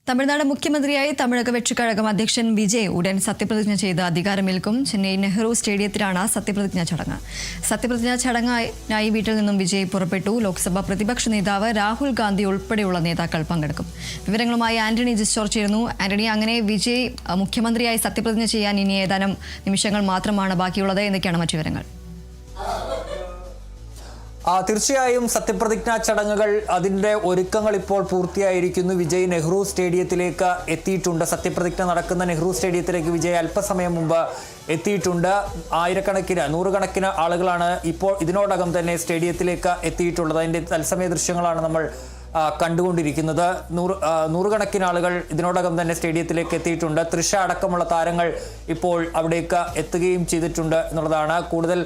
തമിഴ്നാട് മുഖ്യമന്ത്രിയായി തമിഴക വെற்றிക്കഴകം അധ്യക്ഷൻ വിജയ് ഉടൻ സത്യപ്രതിജ്ഞ ചെയ്ത് അധികാരമേൽക്കും. ചെന്നൈ നെഹ്റു സ്റ്റേഡിയത്തിലാണ് സത്യപ്രതിജ്ഞാ ചടങ്ങ്. സത്യപ്രതിജ്ഞാ ചടങ്ങിനായി വീട്ടിൽ നിന്നും വിജയ് പുറപ്പെട്ടു. ലോക്സഭാ പ്രതിപക്ഷ നേതാവ് രാഹുൽ ഗാന്ധി ഉൾപ്പെടെയുള്ള നേതാക്കൾ പങ്കെടുക്കും. വിവരങ്ങളുമായി ആന്റണി ജിസ്റ്റോർ ചേരുന്നു. ആന്റണി, അങ്ങനെ വിജയ് മുഖ്യമന്ത്രിയായി സത്യപ്രതിജ്ഞ ചെയ്യാൻ ഇനി ഏതാനും നിമിഷങ്ങൾ മാത്രമാണ് ബാക്കിയുള്ളത്. എന്തൊക്കെയാണ് മറ്റു വിവരങ്ങൾ? തീർച്ചയായും സത്യപ്രതിജ്ഞാ ചടങ്ങുകൾ അതിൻ്റെ ഒരുക്കങ്ങൾ ഇപ്പോൾ പൂർത്തിയായിരിക്കുന്നു. വിജയ് നെഹ്റു സ്റ്റേഡിയത്തിലേക്ക് എത്തിയിട്ടുണ്ട്. സത്യപ്രതിജ്ഞ നടക്കുന്ന നെഹ്റു സ്റ്റേഡിയത്തിലേക്ക് വിജയ് അല്പസമയം മുമ്പ് എത്തിയിട്ടുണ്ട്. നൂറുകണക്കിന് ആളുകളാണ് ഇപ്പോൾ ഇതിനോടകം തന്നെ സ്റ്റേഡിയത്തിലേക്ക് എത്തിയിട്ടുള്ളത്. അതിൻ്റെ തത്സമയ ദൃശ്യങ്ങളാണ് നമ്മൾ കണ്ടുകൊണ്ടിരിക്കുന്നത്. നൂറുകണക്കിന് ആളുകൾ ഇതിനോടകം തന്നെ സ്റ്റേഡിയത്തിലേക്ക് എത്തിയിട്ടുണ്ട്. തൃഷ അടക്കമുള്ള താരങ്ങൾ ഇപ്പോൾ അവിടേക്ക് എത്തുകയും ചെയ്തിട്ടുണ്ട് എന്നുള്ളതാണ്. കൂടുതൽ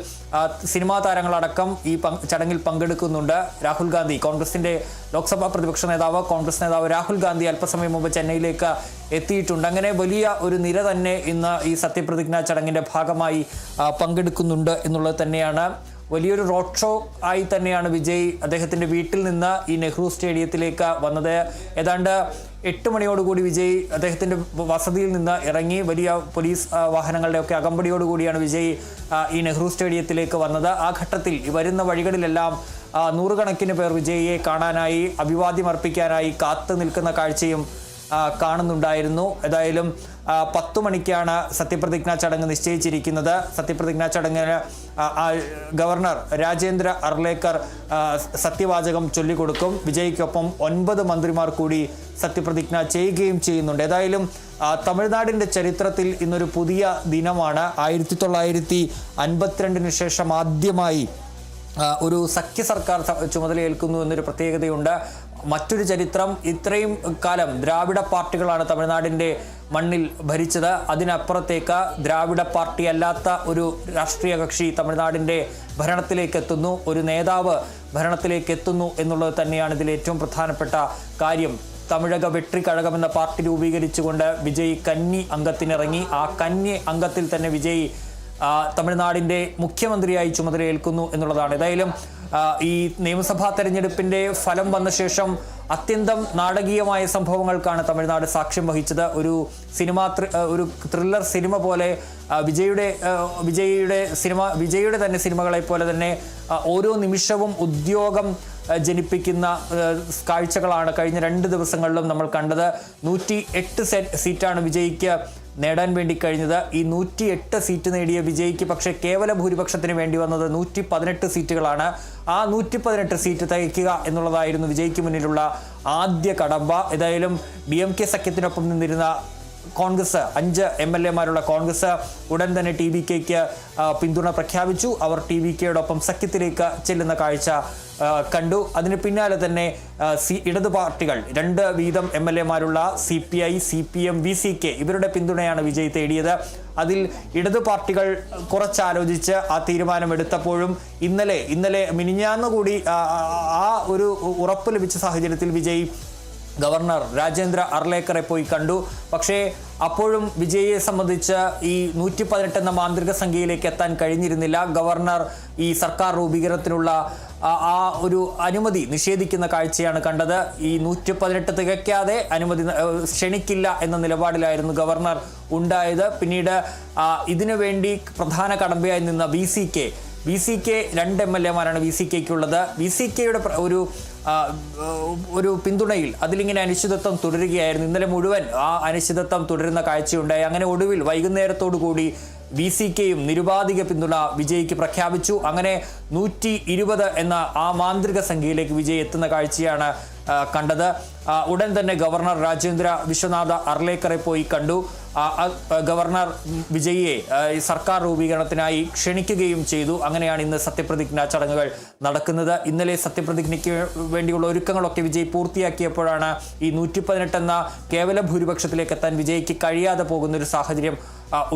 സിനിമാ താരങ്ങളടക്കം ഈ ചടങ്ങിൽ പങ്കെടുക്കുന്നുണ്ട്. രാഹുൽ ഗാന്ധി, കോൺഗ്രസിന്റെ ലോക്സഭാ പ്രതിപക്ഷ നേതാവ്, കോൺഗ്രസ് നേതാവ് രാഹുൽ ഗാന്ധി അല്പസമയം മുമ്പ് ചെന്നൈയിലേക്ക് എത്തിയിട്ടുണ്ട്. അങ്ങനെ വലിയ ഒരു നിര തന്നെ ഇന്ന് ഈ സത്യപ്രതിജ്ഞാ ചടങ്ങിന്റെ ഭാഗമായി പങ്കെടുക്കുന്നുണ്ട് എന്നുള്ളത് തന്നെയാണ്. വലിയൊരു റോഡ് ഷോ ആയി തന്നെയാണ് വിജയ് അദ്ദേഹത്തിൻ്റെ വീട്ടിൽ നിന്ന് ഈ നെഹ്റു സ്റ്റേഡിയത്തിലേക്ക് വന്നത്. ഏതാണ്ട് 8 മണിയോടുകൂടി വിജയ് അദ്ദേഹത്തിൻ്റെ വസതിയിൽ നിന്ന് ഇറങ്ങി. വലിയ പോലീസ് വാഹനങ്ങളുടെയൊക്കെ അകമ്പടിയോടുകൂടിയാണ് വിജയ് ഈ നെഹ്റു സ്റ്റേഡിയത്തിലേക്ക് വന്നത്. ആ ഘട്ടത്തിൽ വരുന്ന വഴികളിലെല്ലാം നൂറുകണക്കിന് പേർ വിജയിയെ കാണാനായി, അഭിവാദ്യം അർപ്പിക്കാനായി കാത്തു നിൽക്കുന്ന കാഴ്ചയും കാണുന്നുണ്ടായിരുന്നു. ഏതായാലും 10 മണിക്കാണ് സത്യപ്രതിജ്ഞാ ചടങ്ങ് നിശ്ചയിച്ചിരിക്കുന്നത്. സത്യപ്രതിജ്ഞാ ചടങ്ങിന് ഗവർണർ രാജേന്ദ്ര അർലേക്കർ സത്യവാചകം ചൊല്ലിക്കൊടുക്കും. വിജയ്ക്കൊപ്പം 9 മന്ത്രിമാർ കൂടി സത്യപ്രതിജ്ഞ ചെയ്യുകയും ചെയ്യുന്നുണ്ട്. ഏതായാലും തമിഴ്നാടിൻ്റെ ചരിത്രത്തിൽ ഇന്നൊരു പുതിയ ദിനമാണ്. 1952 ശേഷം ആദ്യമായി ഒരു സഖ്യ സർക്കാർ ചുമതലയേൽക്കുന്നു എന്നൊരു പ്രത്യേകതയുണ്ട്. മറ്റൊരു ചരിത്രം, ഇത്രയും കാലം ദ്രാവിഡ പാർട്ടികളാണ് തമിഴ്നാടിൻ്റെ മണ്ണിൽ ഭരിച്ചത്. അതിനപ്പുറത്തേക്ക് ദ്രാവിഡ പാർട്ടി അല്ലാത്ത ഒരു രാഷ്ട്രീയ കക്ഷി തമിഴ്നാടിൻ്റെ ഭരണത്തിലേക്ക് എത്തുന്നു, ഒരു നേതാവ് ഭരണത്തിലേക്ക് എത്തുന്നു എന്നുള്ളത് തന്നെയാണ് ഇതിൽ ഏറ്റവും പ്രധാനപ്പെട്ട കാര്യം. തമിഴക വെற்றிക്കഴകം എന്ന പാർട്ടി രൂപീകരിച്ചുകൊണ്ട് വിജയ് കന്നി അംഗത്തിനിറങ്ങി. ആ കന്നി അംഗത്തിൽ തന്നെ വിജയ് തമിഴ്നാടിൻ്റെ മുഖ്യമന്ത്രിയായി ചുമതലയേൽക്കുന്നു എന്നുള്ളതാണ്. ഏതായാലും ഈ നിയമസഭാ തെരഞ്ഞെടുപ്പിൻ്റെ ഫലം വന്ന ശേഷം അത്യന്തം നാടകീയമായ സംഭവങ്ങൾക്കാണ് തമിഴ്നാട് സാക്ഷ്യം വഹിച്ചത്. ഒരു ത്രില്ലർ സിനിമ പോലെ വിജയിയുടെ തന്നെ സിനിമകളെ പോലെ തന്നെ ഓരോ നിമിഷവും ഉദ്യോഗം ജനിപ്പിക്കുന്ന കാഴ്ചകളാണ് കഴിഞ്ഞ 2 ദിവസങ്ങളിലും നമ്മൾ കണ്ടത്. 108 സീറ്റാണ് വിജയ്ക്ക് നേടാൻ വേണ്ടി കഴിഞ്ഞത്. ഈ 108 സീറ്റ് നേടിയ വിജയ്ക്ക് പക്ഷേ കേവല ഭൂരിപക്ഷത്തിന് വേണ്ടി വന്നത് 118 സീറ്റുകളാണ്. ആ 118 സീറ്റ് തികയ്ക്കുക എന്നുള്ളതായിരുന്നു വിജയ്ക്ക് മുന്നിലുള്ള ആദ്യ കടമ്പ. ഏതായാലും DMK സഖ്യത്തിനൊപ്പം നിന്നിരുന്ന കോൺഗ്രസ്, 5 MLA-മാരുള്ള കോൺഗ്രസ് ഉടൻ തന്നെ TVKയ്ക്ക് പിന്തുണ പ്രഖ്യാപിച്ചു. അവർ TVKയോടൊപ്പം സഖ്യത്തിലേക്ക് ചെല്ലുന്ന കാഴ്ച കണ്ടു. അതിന് പിന്നാലെ തന്നെ ഇടതു പാർട്ടികൾ, 2 വീതം MLA-മാരുള്ള CPI, CPM, VCK ഇവരുടെ പിന്തുണയാണ് വിജയ് തേടിയത്. അതിൽ ഇടതു പാർട്ടികൾ കുറച്ചാലോചിച്ച് ആ തീരുമാനമെടുത്തപ്പോഴും ഇന്നലെ മിനിഞ്ഞാന്ന് കൂടി ആ ഒരു ഉറപ്പ് ലഭിച്ച സാഹചര്യത്തിൽ വിജയ് ഗവർണർ രാജേന്ദ്ര അർലേക്കറെ പോയി കണ്ടു. പക്ഷേ അപ്പോഴും വിജയിയെ സംബന്ധിച്ച് ഈ 118 എന്ന മാന്ത്രിക സംഖ്യയിലേക്ക് എത്താൻ കഴിഞ്ഞിരുന്നില്ല. ഗവർണർ ഈ സർക്കാർ രൂപീകരണത്തിനുള്ള ആ ഒരു അനുമതി നിഷേധിക്കുന്ന കാഴ്ചയാണ് കണ്ടത്. ഈ 118 തികയ്ക്കാതെ അനുമതി ക്ഷണിക്കില്ല എന്ന നിലപാടിലായിരുന്നു ഗവർണർ ഉണ്ടായത്. പിന്നീട് ഇതിനു വേണ്ടി പ്രധാന കടമ്പയായി നിന്ന VCK 2 MLA-മാരാണ് VCKയ്ക്കുള്ളത്. VCKയുടെ ഒരു പിന്തുണയിൽ അതിലിങ്ങനെ അനിശ്ചിതത്വം തുടരുകയായിരുന്നു. ഇന്നലെ മുഴുവൻ ആ അനിശ്ചിതത്വം തുടരുന്ന കാഴ്ചയുണ്ടായി. അങ്ങനെ ഒടുവിൽ വൈകുന്നേരത്തോടു കൂടി VCKയും നിരുപാധിക പിന്തുണ വിജയ്ക്ക് പ്രഖ്യാപിച്ചു. അങ്ങനെ 120 എന്ന ആ മാന്ത്രിക സംഖ്യയിലേക്ക് വിജയ് എത്തുന്ന കാഴ്ചയാണ് കണ്ടത്. ഉടൻ തന്നെ ഗവർണർ രാജേന്ദ്ര വിശ്വനാഥ അർലേക്കറെ പോയി കണ്ടു. ഗവർണർ വിജയിയെ സർക്കാർ രൂപീകരണത്തിനായി ക്ഷണിക്കുകയും ചെയ്തു. അങ്ങനെയാണ് ഇന്ന് സത്യപ്രതിജ്ഞാ ചടങ്ങുകൾ നടക്കുന്നത്. ഇന്നലെ സത്യപ്രതിജ്ഞയ്ക്ക് വേണ്ടിയുള്ള ഒരുക്കങ്ങളൊക്കെ വിജയ് പൂർത്തിയാക്കിയപ്പോഴാണ് ഈ 118 എന്ന കേവല ഭൂരിപക്ഷത്തിലേക്ക് എത്താൻ വിജയ്ക്ക് കഴിയാതെ പോകുന്നൊരു സാഹചര്യം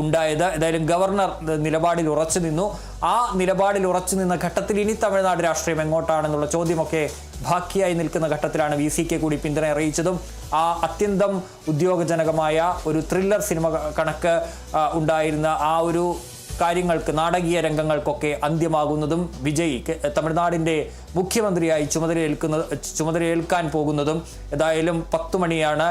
ഉണ്ടായത്. ഏതായാലും ഗവർണർ നിലപാടിൽ ഉറച്ചു നിന്നു. ആ നിലപാടിൽ ഉറച്ചു നിന്ന ഘട്ടത്തിൽ ഇനി തമിഴ്നാട് രാഷ്ട്രീയം എങ്ങോട്ടാണെന്നുള്ള ചോദ്യമൊക്കെ ബാക്കിയായി നിൽക്കുന്ന ഘട്ടത്തിലാണ് VCK കൂടി പിന്തുണ അറിയിച്ചതും ആ അത്യന്തം ഉദ്യോഗജനകമായ ഒരു ത്രില്ലർ സിനിമ കണക്ക് ഉണ്ടായിരുന്ന ആ ഒരു കാര്യങ്ങൾക്ക്, നാടകീയ രംഗങ്ങൾക്കൊക്കെ അന്ത്യമാകുന്നതും വിജയ് തമിഴ്നാടിൻ്റെ മുഖ്യമന്ത്രിയായി ചുമതലയേൽക്കാൻ പോകുന്നതും ഏതായാലും 10 മണിയാണ്.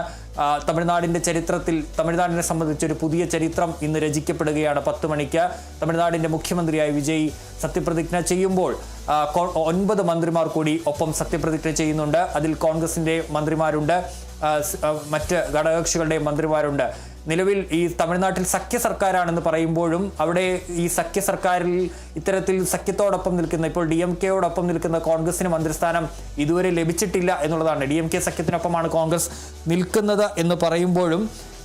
തമിഴ്നാടിൻ്റെ ചരിത്രത്തിൽ തമിഴ്നാടിനെ സംബന്ധിച്ചൊരു പുതിയ ചരിത്രം ഇന്ന് രചിക്കപ്പെടുകയാണ്. 10 മണിക്ക് തമിഴ്നാടിൻ്റെ മുഖ്യമന്ത്രിയായി വിജയ് സത്യപ്രതിജ്ഞ ചെയ്യുമ്പോൾ 9 മന്ത്രിമാർ കൂടി ഒപ്പം സത്യപ്രതിജ്ഞ ചെയ്യുന്നുണ്ട്. അതിൽ കോൺഗ്രസിൻ്റെ മന്ത്രിമാരുണ്ട്, മറ്റ് ഘടകകക്ഷികളുടെ മന്ത്രിമാരുണ്ട്. നിലവിൽ ഈ തമിഴ്നാട്ടിൽ സഖ്യ സർക്കാരാണെന്ന് പറയുമ്പോഴും അവിടെ ഈ സഖ്യ സർക്കാരിൽ ഇത്തരത്തിൽ സഖ്യത്തോടൊപ്പം നിൽക്കുന്ന, ഇപ്പോൾ DMK-യോടൊപ്പം നിൽക്കുന്ന കോൺഗ്രസിന് മന്ത്രിസ്ഥാനം ഇതുവരെ ലഭിച്ചിട്ടില്ല എന്നുള്ളതാണ്. DMK സഖ്യത്തിനൊപ്പമാണ് കോൺഗ്രസ് നിൽക്കുന്നത് എന്ന് പറയുമ്പോഴും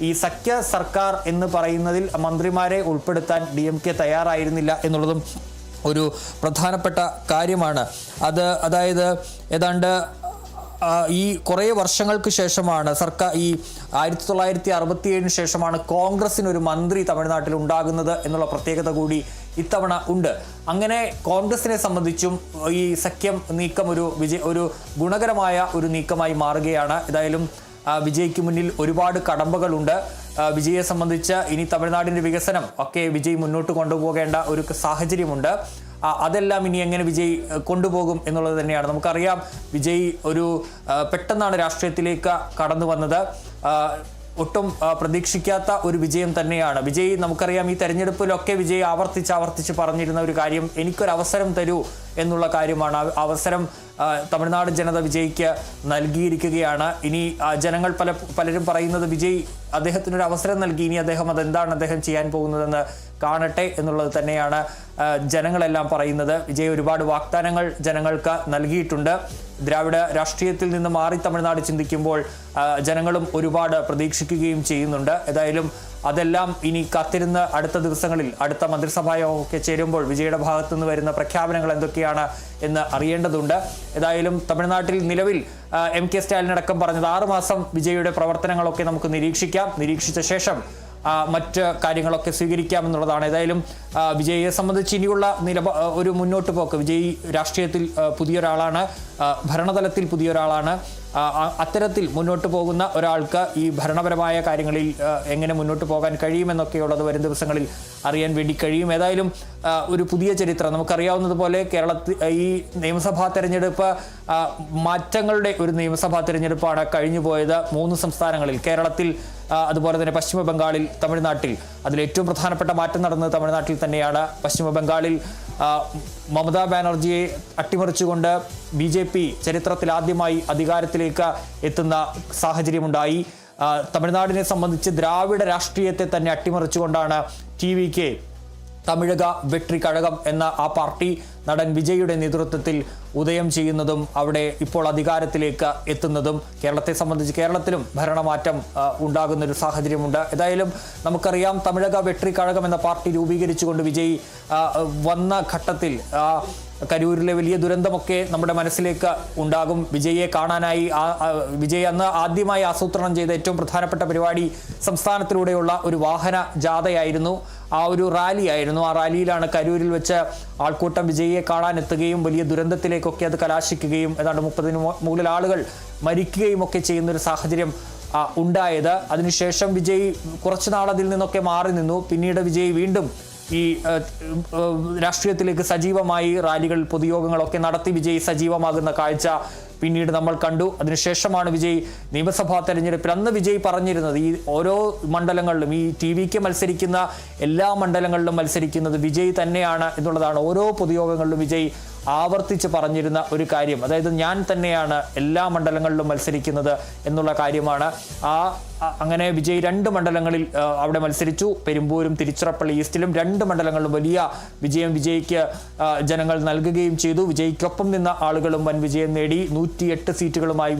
ഈ സഖ്യ സർക്കാർ എന്ന് പറയുന്നതിൽ മന്ത്രിമാരെ ഉൾപ്പെടുത്താൻ DMK തയ്യാറായിരുന്നില്ല എന്നുള്ളതും ഒരു പ്രധാനപ്പെട്ട കാര്യമാണ്. അതായത് ഏതാണ്ട് ഈ കുറേ വർഷങ്ങൾക്ക് ശേഷമാണ് സർക്കാർ, ഈ 1967 ശേഷമാണ് കോൺഗ്രസിനൊരു മന്ത്രി തമിഴ്നാട്ടിൽ ഉണ്ടാകുന്നത് എന്നുള്ള പ്രത്യേകത കൂടി ഇത്തവണ ഉണ്ട്. അങ്ങനെ കോൺഗ്രസിനെ സംബന്ധിച്ചും ഈ സഖ്യം നീക്കം ഒരു ഗുണകരമായ ഒരു നീക്കമായി മാറുകയാണ്. ഏതായാലും വിജയ്ക്ക് മുന്നിൽ ഒരുപാട് കടമ്പകളുണ്ട്. വിജയെ സംബന്ധിച്ച് ഇനി തമിഴ്നാടിൻ്റെ വികസനം ഒക്കെ വിജയ് മുന്നോട്ട് കൊണ്ടുപോകേണ്ട ഒരു സാഹചര്യമുണ്ട്. അതെല്ലാം ഇനി എങ്ങനെ വിജയ് കൊണ്ടുപോകും എന്നുള്ളത് തന്നെയാണ്. നമുക്കറിയാം, വിജയ് പെട്ടെന്നാണ് രാഷ്ട്രീയത്തിലേക്ക് കടന്നു വന്നത്. ഒട്ടും പ്രതീക്ഷിക്കാത്ത ഒരു വിജയം തന്നെയാണ്. വിജയ്, നമുക്കറിയാം, ഈ തെരഞ്ഞെടുപ്പിലൊക്കെ വിജയ് ആവർത്തിച്ച് പറഞ്ഞിരുന്ന ഒരു കാര്യം, എനിക്കൊരവസരം തരൂ എന്നുള്ള കാര്യമാണ്. അവസരം തമിഴ്നാട് ജനത വിജയ്ക്ക് നൽകിയിരിക്കുകയാണ്. ഇനി ജനങ്ങൾ പലരും പറയുന്നത് വിജയ് അദ്ദേഹത്തിനൊരു അവസരം നൽകി, ഇനി അതെന്താണ് അദ്ദേഹം ചെയ്യാൻ പോകുന്നതെന്ന് കാണട്ടെ എന്നുള്ളത് തന്നെയാണ് ജനങ്ങളെല്ലാം പറയുന്നത്. വിജയ് ഒരുപാട് വാഗ്ദാനങ്ങൾ ജനങ്ങൾക്ക് നൽകിയിട്ടുണ്ട്. ദ്രാവിഡ രാഷ്ട്രീയത്തിൽ നിന്ന് മാറി തമിഴ്നാട് ചിന്തിക്കുമ്പോൾ ജനങ്ങളും ഒരുപാട് പ്രതീക്ഷിക്കുകയും ചെയ്യുന്നുണ്ട്. ഏതായാലും അതെല്ലാം ഇനി കാത്തിരുന്ന് അടുത്ത ദിവസങ്ങളിൽ, അടുത്ത മന്ത്രിസഭയൊക്കെ ചേരുമ്പോൾ വിജയുടെ ഭാഗത്തു നിന്ന് വരുന്ന പ്രഖ്യാപനങ്ങൾ എന്തൊക്കെയാണ് എന്ന് അറിയേണ്ടതുണ്ട്. ഏതായാലും തമിഴ്നാട്ടിൽ നിലവിൽ MK സ്റ്റാലിൻ അടക്കം പറഞ്ഞത് 6 മാസം വിജയുടെ പ്രവർത്തനങ്ങളൊക്കെ നമുക്ക് നിരീക്ഷിക്കാം, നിരീക്ഷിച്ച ശേഷം മറ്റ് കാര്യങ്ങളൊക്കെ സ്വീകരിക്കാമെന്നുള്ളതാണ്. ഏതായാലും വിജയെ സംബന്ധിച്ച് ഇനിയുള്ള ഒരു മുന്നോട്ട് പോക്ക്, വിജയ് രാഷ്ട്രീയത്തിൽ പുതിയൊരാളാണ്, ഭരണതലത്തിൽ പുതിയൊരാളാണ്. അത്തരത്തിൽ മുന്നോട്ട് പോകുന്ന ഒരാൾക്ക് ഈ ഭരണപരമായ കാര്യങ്ങളിൽ എങ്ങനെ മുന്നോട്ട് പോകാൻ കഴിയുമെന്നൊക്കെയുള്ളത് വരും ദിവസങ്ങളിൽ അറിയാൻ വേണ്ടി കഴിയും. ഏതായാലും ഒരു പുതിയ ചരിത്രം, നമുക്കറിയാവുന്നതുപോലെ കേരളത്തിൽ ഈ നിയമസഭാ തെരഞ്ഞെടുപ്പ് മാറ്റങ്ങളുടെ ഒരു നിയമസഭാ തെരഞ്ഞെടുപ്പാണ് കഴിഞ്ഞുപോയത് 3 സംസ്ഥാനങ്ങളിൽ, കേരളത്തിൽ, അതുപോലെ തന്നെ പശ്ചിമ ബംഗാളിൽ, തമിഴ്നാട്ടിൽ. അതിലേറ്റവും പ്രധാനപ്പെട്ട മാറ്റം നടന്നത് തമിഴ്നാട്ടിൽ തന്നെയാണ്. പശ്ചിമ ബംഗാളിൽ മമതാ ബാനർജിയെ അട്ടിമറിച്ചുകൊണ്ട് BJP ചരിത്രത്തിൽ ആദ്യമായി അധികാരത്തിലേക്ക് എത്തുന്ന സാഹചര്യമുണ്ടായി. തമിഴ്നാടിനെ സംബന്ധിച്ച് ദ്രാവിഡ രാഷ്ട്രീയത്തെ തന്നെ അട്ടിമറിച്ചുകൊണ്ടാണ് TVK, തമിഴക വെട്രി കഴകം എന്ന ആ പാർട്ടി നടൻ വിജയുടെ നേതൃത്വത്തിൽ ഉദയം ചെയ്യുന്നതും അവിടെ ഇപ്പോൾ അധികാരത്തിലേക്ക് എത്തുന്നതും കേരളത്തെ സംബന്ധിച്ച് കേരളത്തിലും ഭരണമാറ്റം ഉണ്ടാകുന്നൊരു സാഹചര്യമുണ്ട്. ഏതായാലും നമുക്കറിയാം, തമിഴക വെട്രി കഴകം എന്ന പാർട്ടി രൂപീകരിച്ചുകൊണ്ട് വിജയ് വന്ന ഘട്ടത്തിൽ കരൂരിലെ വലിയ ദുരന്തമൊക്കെ നമ്മുടെ മനസ്സിലേക്ക് ഉണ്ടാകും. വിജയെ കാണാനായി വിജയ് അന്ന് ആദ്യമായി ആസൂത്രണം ചെയ്ത ഏറ്റവും പ്രധാനപ്പെട്ട പരിപാടി സംസ്ഥാനത്തിലൂടെയുള്ള ഒരു വാഹന ജാഥയായിരുന്നു, ആ ഒരു റാലിയായിരുന്നു. ആ റാലിയിലാണ് കരൂരിൽ വെച്ച് ആൾക്കൂട്ടം വിജയെ കാണാൻ എത്തുകയും വലിയ ദുരന്തത്തിലേക്കൊക്കെ അത് കലാശിക്കുകയും ഏതാണ്ട് 30-ന് മുകളിൽ ആളുകൾ മരിക്കുകയും ഒക്കെ ചെയ്യുന്നൊരു സാഹചര്യം ഉണ്ടായത്. അതിനുശേഷം വിജയ് കുറച്ചു നാൾ അതിൽ നിന്നൊക്കെ മാറി നിന്നു. പിന്നീട് വിജയ് വീണ്ടും ഈ രാഷ്ട്രീയത്തിലേക്ക് സജീവമായി റാലികൾ, പൊതുയോഗങ്ങളൊക്കെ നടത്തി വിജയ് സജീവമാകുന്ന കാഴ്ച പിന്നീട് നമ്മൾ കണ്ടു. അതിനുശേഷമാണ് വിജയ് നിയമസഭാ തെരഞ്ഞെടുപ്പിൽ, അന്ന് വിജയ് പറഞ്ഞിരുന്നത്, ഈ ഓരോ മണ്ഡലങ്ങളിലും ഈ TVK മത്സരിക്കുന്ന എല്ലാ മണ്ഡലങ്ങളിലും മത്സരിക്കുന്നത് വിജയ് തന്നെയാണ് എന്നുള്ളതാണ്. ഓരോ പൊതുയോഗങ്ങളിലും വിജയ് ആവർത്തിച്ച് പറഞ്ഞിരുന്ന ഒരു കാര്യം. അതായത് ഞാൻ തന്നെയാണ് എല്ലാ മണ്ഡലങ്ങളിലും മത്സരിക്കുന്നത് എന്നുള്ള കാര്യമാണ്. അങ്ങനെ വിജയ് 2 മണ്ഡലങ്ങളിൽ അവിടെ മത്സരിച്ചു. പെരുമ്പൂരും തിരുച്ചിറപ്പള്ളി ഈസ്റ്റിലും 2 മണ്ഡലങ്ങളിലും വലിയ വിജയം വിജയ്ക്ക് ജനങ്ങൾ നൽകുകയും ചെയ്തു. വിജയ്ക്കൊപ്പം നിന്ന ആളുകളും വൻ വിജയം നേടി. 108 സീറ്റുകളുമായി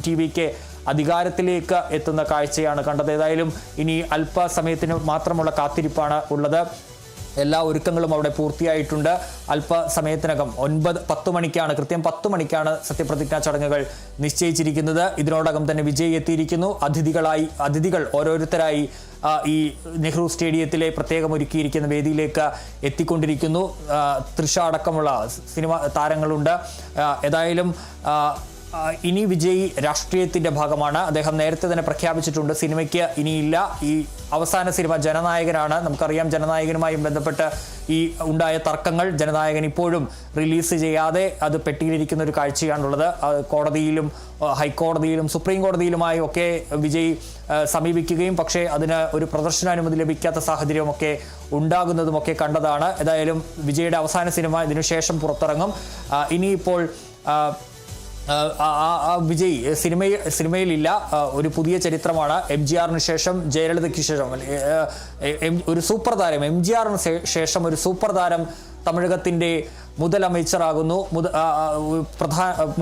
TVK അധികാരത്തിലേക്ക് എത്തുന്ന കാഴ്ചയാണ് കണ്ടത്. ഏതായാലും ഇനി അല്പസമയത്തിന് മാത്രമുള്ള കാത്തിരിപ്പാണ് ഉള്ളത്. എല്ലാ ഒരുക്കങ്ങളും അവിടെ പൂർത്തിയായിട്ടുണ്ട്. അല്പസമയത്തിനകം 10 മണിക്കാണ്, കൃത്യം 10 മണിക്കാണ് സത്യപ്രതിജ്ഞാ ചടങ്ങുകൾ നിശ്ചയിച്ചിരിക്കുന്നത്. ഇതിനോടകം തന്നെ വിജയ് എത്തിയിരിക്കുന്നു. അതിഥികൾ ഓരോരുത്തരായി ഈ നെഹ്റു സ്റ്റേഡിയത്തിലെ പ്രത്യേകം ഒരുക്കിയിരിക്കുന്ന വേദിയിലേക്ക് എത്തിക്കൊണ്ടിരിക്കുന്നു. തൃഷ അടക്കമുള്ള സിനിമ താരങ്ങളുണ്ട്. ഏതായാലും ഇനി വിജയ് രാഷ്ട്രീയത്തിൻ്റെ ഭാഗമാണ്. അദ്ദേഹം നേരത്തെ തന്നെ പ്രഖ്യാപിച്ചിട്ടുണ്ട് സിനിമയ്ക്ക് ഇനിയില്ല. ഈ അവസാന സിനിമ ജനനായകനാണ്. നമുക്കറിയാം ജനനായകനുമായും ബന്ധപ്പെട്ട് ഈ ഉണ്ടായ തർക്കങ്ങൾ. ജനനായകൻ ഇപ്പോഴും റിലീസ് ചെയ്യാതെ അത് പെട്ടിയിലിരിക്കുന്ന ഒരു കാഴ്ചയാണുള്ളത്. കോടതിയിലും ഹൈക്കോടതിയിലും സുപ്രീം കോടതിയിലുമായി ഒക്കെ വിജയ് സമീപിക്കുകയും പക്ഷേ അതിന് ഒരു പ്രദർശനാനുമതി ലഭിക്കാത്ത സാഹചര്യമൊക്കെ ഉണ്ടാകുന്നതുമൊക്കെ കണ്ടതാണ്. ഏതായാലും വിജയുടെ അവസാന സിനിമ ഇതിനുശേഷം പുറത്തിറങ്ങും. ഇനിയിപ്പോൾ വിജയ് സിനിമയിലില്ല. ഒരു പുതിയ ചരിത്രമാണ്. MGRന് ശേഷം ജയലളിതയ്ക്ക് ശേഷം ഒരു സൂപ്പർ താരം, MGRന് ശേഷം ഒരു സൂപ്പർ താരം തമിഴകത്തിൻ്റെ മുതലമേച്ചറാകുന്നു,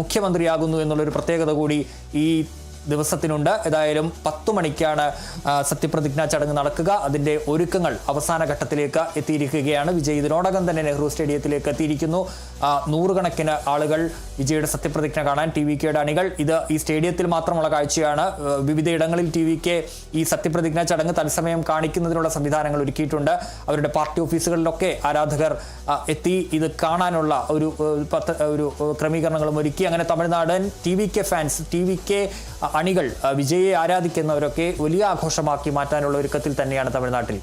മുഖ്യമന്ത്രിയാകുന്നു എന്നുള്ളൊരു പ്രത്യേകത കൂടി ഈ ദിവസത്തിനുണ്ട്. ഏതായാലും 10 മണിക്കാണ് സത്യപ്രതിജ്ഞാ ചടങ്ങ് നടക്കുക. അതിൻ്റെ ഒരുക്കങ്ങൾ അവസാന ഘട്ടത്തിലേക്ക് എത്തിയിരിക്കുകയാണ്. വിജയ് ഇതിനോടകം തന്നെ നെഹ്റു സ്റ്റേഡിയത്തിലേക്ക് എത്തിയിരിക്കുന്നു. 100 കണക്കിന് ആളുകൾ വിജയുടെ സത്യപ്രതിജ്ഞ കാണാൻ TVKയുടെ അണികൾ. ഇത് ഈ സ്റ്റേഡിയത്തിൽ മാത്രമുള്ള കാഴ്ചയാണ്. വിവിധയിടങ്ങളിൽ TVK ഈ സത്യപ്രതിജ്ഞാ ചടങ്ങ് തത്സമയം കാണിക്കുന്നതിനുള്ള സംവിധാനങ്ങൾ ഒരുക്കിയിട്ടുണ്ട്. അവരുടെ പാർട്ടി ഓഫീസുകളിലൊക്കെ ആരാധകർ എത്തി ഇത് കാണാനുള്ള ഒരു ക്രമീകരണങ്ങളും ഒരുക്കി. അങ്ങനെ തമിഴ്നാടൻ TVK ഫാൻസ്, TVK അണികൾ, വിജയെ ആരാധിക്കുന്നവരൊക്കെ വലിയ ആഘോഷമാക്കി മാറ്റാനുള്ള ഒരുക്കത്തിൽ തന്നെയാണ് തമിഴ്നാട്ടിൽ.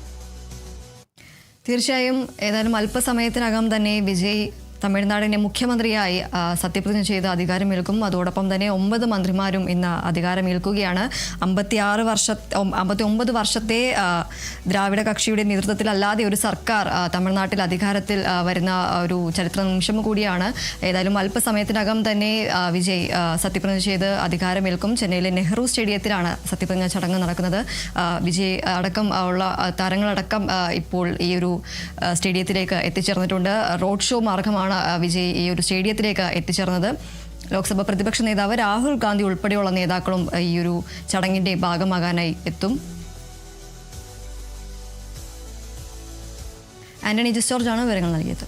തീർച്ചയായും ഏതായാലും അല്പസമയത്തിനകം തന്നെ വിജയ് തമിഴ്നാടിൻ്റെ മുഖ്യമന്ത്രിയായി സത്യപ്രതിജ്ഞ ചെയ്ത് അധികാരമേൽക്കും. അതോടൊപ്പം തന്നെ 9 മന്ത്രിമാരും ഇന്ന് അധികാരമേൽക്കുകയാണ്. 59 വർഷത്തെ ദ്രാവിഡ കക്ഷിയുടെ നേതൃത്വത്തിലല്ലാതെ ഒരു സർക്കാർ തമിഴ്നാട്ടിൽ അധികാരത്തിൽ വരുന്ന ഒരു ചരിത്ര നിമിഷം കൂടിയാണ്. ഏതായാലും അല്പസമയത്തിനകം തന്നെ വിജയ് സത്യപ്രതിജ്ഞ ചെയ്ത് അധികാരമേൽക്കും. ചെന്നൈയിലെ നെഹ്റു സ്റ്റേഡിയത്തിലാണ് സത്യപ്രതിജ്ഞ ചടങ്ങ് നടക്കുന്നത്. വിജയ് അടക്കം ഉള്ള താരങ്ങളടക്കം ഇപ്പോൾ ഈ ഒരു സ്റ്റേഡിയത്തിലേക്ക് എത്തിച്ചേർന്നിട്ടുണ്ട്. റോഡ് ഷോ മാർഗമാണ് വിജയ് ഈ ഒരു സ്റ്റേഡിയത്തിലേക്ക് എത്തിച്ചേർന്നത്. ലോക്സഭ പ്രതിപക്ഷ നേതാവ് രാഹുൽ ഗാന്ധി ഉൾപ്പെടെയുള്ള നേതാക്കളും ഈ ഒരു ചടങ്ങിന്റെ ഭാഗമാകാനായി എത്തും. ആന്റണി ജോർജാണ് വിവരങ്ങൾ നൽകിയത്.